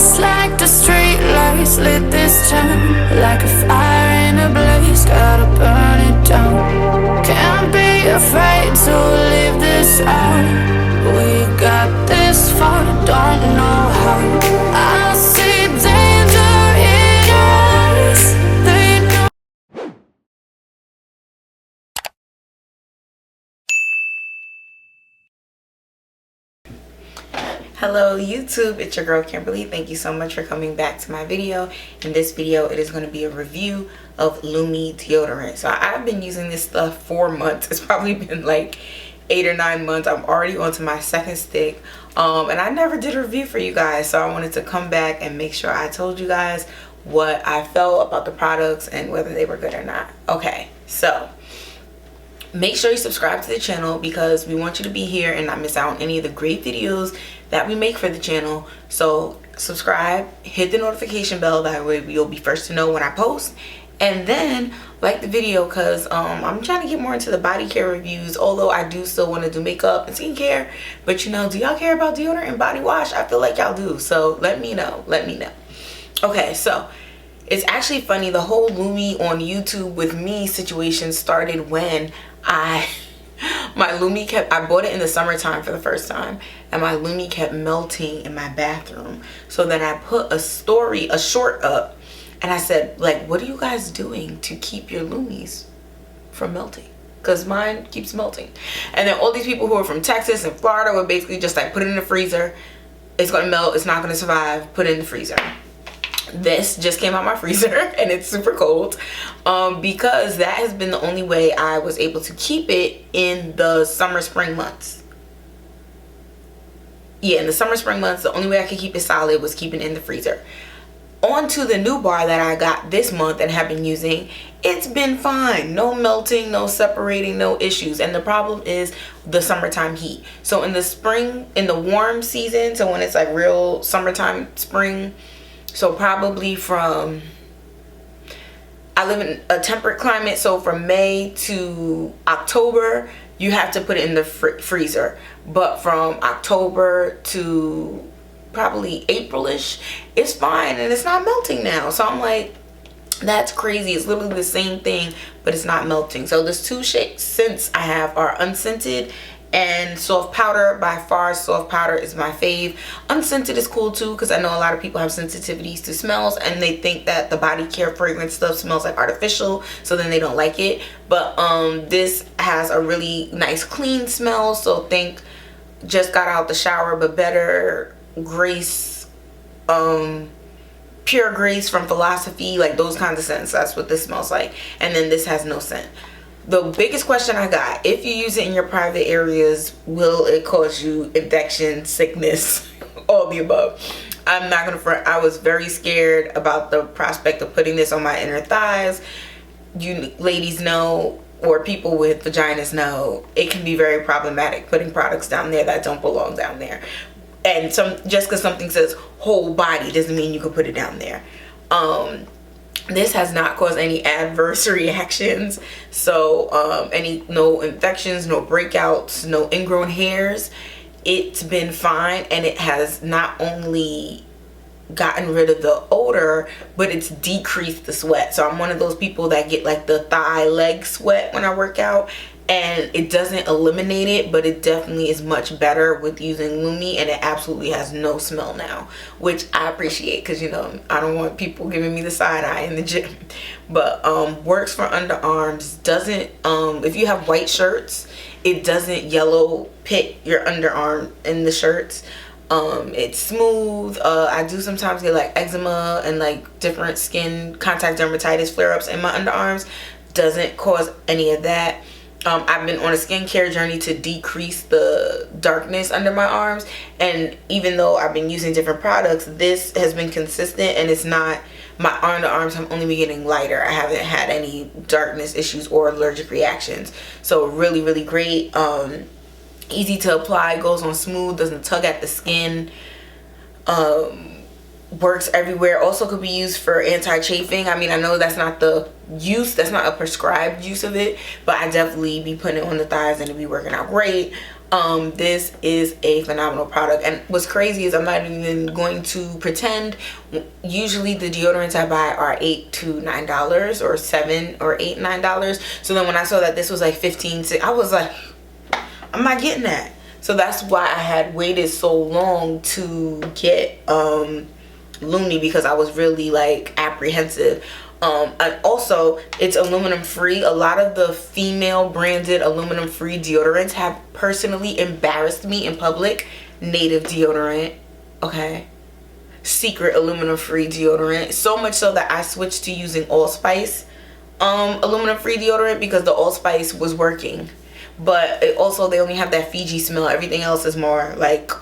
Just like the street lights lit this town, like a fire in a blaze, gotta burn it down. Can't be afraid to leave this out. We got this far, don't know how. I see danger in your eyes. They know. Hello YouTube, it's your girl Kimberly. Thank you so much for coming back to my video. In this video, it is going to be a review of Lume deodorant. So I've been using this stuff for months. It's probably been like 8 or 9 months. I'm already on to my second stick. And I never did a review for you guys. So I wanted to come back and make sure I told you guys what I felt about the products and whether they were good or not. Okay, so make sure you subscribe to the channel because we want you to be here and not miss out on any of the great videos that we make for the channel. So subscribe, hit the notification bell, that way you'll be first to know when I post, and then like the video because I'm trying to get more into the body care reviews, although I do still want to do makeup and skincare. But you know, do y'all care about deodorant and body wash? I feel like y'all do, so let me know. Okay, so it's actually funny, the whole Lume on YouTube with me situation started when I bought it in the summertime for the first time, and my Lume kept melting in my bathroom. So then I put a short up, and I said, like, what are you guys doing to keep your Lumes from melting? Because mine keeps melting. And then all these people who are from Texas and Florida were basically just like, put it in the freezer, it's gonna melt, it's not gonna survive, put it in the freezer. This just came out my freezer and it's super cold because that has been the only way I was able to keep it in the spring months. Yeah, in the spring months, the only way I could keep it solid was keeping it in the freezer. On to the new bar that I got this month and have been using, it's been fine. No melting, no separating, no issues. And the problem is the summertime heat. So in the spring, in the warm season, so when it's like real summertime, spring, so probably from, I live in a temperate climate, so from May to October, you have to put it in the freezer. But from October to probably April-ish, it's fine and it's not melting now. So I'm like, that's crazy. It's literally the same thing, but it's not melting. So there's two scents I have are unscented and soft powder. By far, soft powder is my fave. Unscented is cool too because I know a lot of people have sensitivities to smells and they think that the body care fragrance stuff smells like artificial, so then they don't like it. But this has a really nice clean smell, so think just got out the shower, but better grace, pure grace from Philosophy, like those kinds of scents. That's what this smells like. And then this has no scent. The biggest question I got, if you use it in your private areas, will it cause you infection, sickness, all the above? I'm not gonna front, I was very scared about the prospect of putting this on my inner thighs. You ladies know, or people with vaginas know, it can be very problematic putting products down there that don't belong down there. And just because something says whole body doesn't mean you can put it down there. This has not caused any adverse reactions, so no infections, no breakouts, no ingrown hairs. It's been fine, and it has not only gotten rid of the odor, but it's decreased the sweat. So I'm one of those people that get like the thigh leg sweat when I work out, and it doesn't eliminate it, but it definitely is much better with using Lume, and it absolutely has no smell now, which I appreciate because, you know, I don't want people giving me the side eye in the gym. But works for underarms. Doesn't if you have white shirts, it doesn't yellow pit your underarm in the shirts. It's smooth. I do sometimes get like eczema and like different skin contact dermatitis flare-ups in my underarms. Doesn't cause any of that. I've been on a skincare journey to decrease the darkness under my arms, and even though I've been using different products, this has been consistent, and it's not, my underarms have only been getting lighter. I haven't had any darkness issues or allergic reactions. So really, really great. Easy to apply, goes on smooth, doesn't tug at the skin. Works everywhere. Also could be used for anti-chafing. I mean, I know that's not the use, that's not a prescribed use of it, but I definitely be putting it on the thighs and it'd be working out great. This is a phenomenal product, and what's crazy is I'm not even going to pretend. Usually the deodorants I buy are $8 to $9 or $7 or $8, $9. So then when I saw that this was like 15, I was like, I'm not getting that. So that's why I had waited so long to get Lume, because I was really like apprehensive. And also it's aluminum free. A lot of the female branded aluminum free deodorants have personally embarrassed me in public. Native deodorant, okay, secret aluminum free deodorant, so much so that I switched to using allspice aluminum free deodorant because the allspice was working. But it also, they only have that Fiji smell. Everything else is more like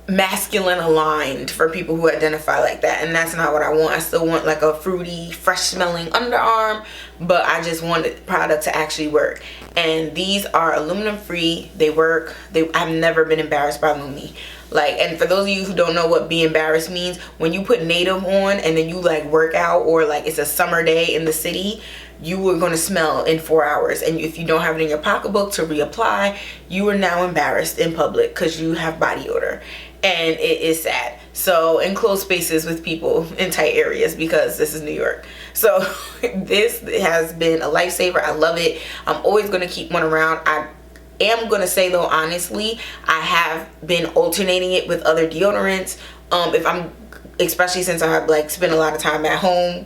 masculine aligned for people who identify like that, and that's not what I want. I still want like a fruity, fresh smelling underarm, but I just want the product to actually work. And these are aluminum free. They work. I've never been embarrassed by Lume. Like, and for those of you who don't know what be embarrassed means, when you put native on and then you like work out, or like it's a summer day in the city, you are going to smell in 4 hours, and if you don't have it in your pocketbook to reapply, you are now embarrassed in public because you have body odor, and it is sad. So in closed spaces with people in tight areas, because this is New York. So this has been a lifesaver. I love it. I'm always going to keep one around. I am going to say though, honestly, I have been alternating it with other deodorants. If I'm, especially since I have like spent a lot of time at home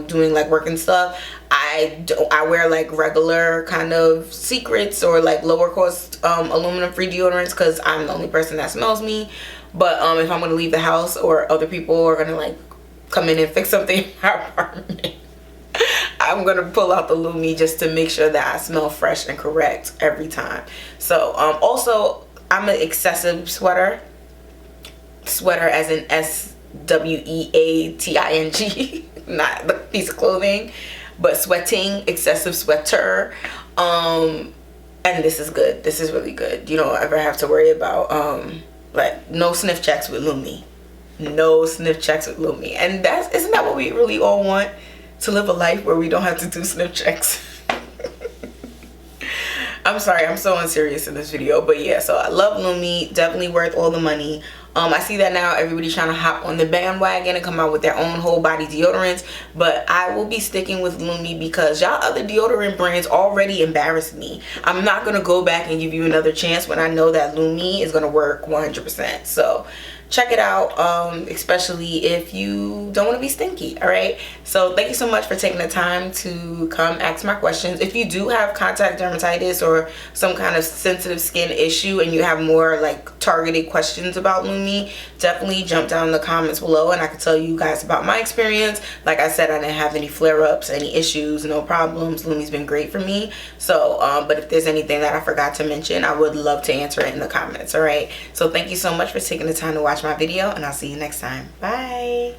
doing like work and stuff, I wear like regular kind of secrets or like lower cost aluminum free deodorants because I'm the only person that smells me. But if I'm gonna leave the house or other people are gonna like come in and fix something in my apartment, I'm gonna pull out the Lume just to make sure that I smell fresh and correct every time. So also, I'm an excessive sweater as in SWEATING, not the piece of clothing, but sweating, excessive sweater. And this is good. This is really good. You don't ever have to worry about like no sniff checks with Lume. No sniff checks with Lume. And isn't that what we really all want? To live a life where we don't have to do sniff checks. I'm sorry, I'm so unserious in this video, but yeah, so I love Lume. Definitely worth all the money. I see that now everybody's trying to hop on the bandwagon and come out with their own whole body deodorants, but I will be sticking with Lume because y'all other deodorant brands already embarrassed me. I'm not gonna go back and give you another chance when I know that Lume is gonna work 100%. So check it out, especially if you don't want to be stinky. All right, so thank you so much for taking the time to come ask my questions. If you do have contact dermatitis or some kind of sensitive skin issue and you have more like targeted questions about Lume, definitely jump down in the comments below and I can tell you guys about my experience. Like I said, I didn't have any flare-ups, any issues, no problems. Lume's been great for me. So but if there's anything that I forgot to mention, I would love to answer it in the comments. All right, so thank you so much for taking the time to watch my video, and I'll see you next time. Bye.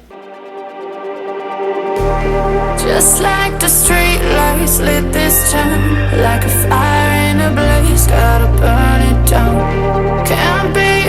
Just like the street lights lit this town, like a fire in a blaze, gotta burn it down. Can't be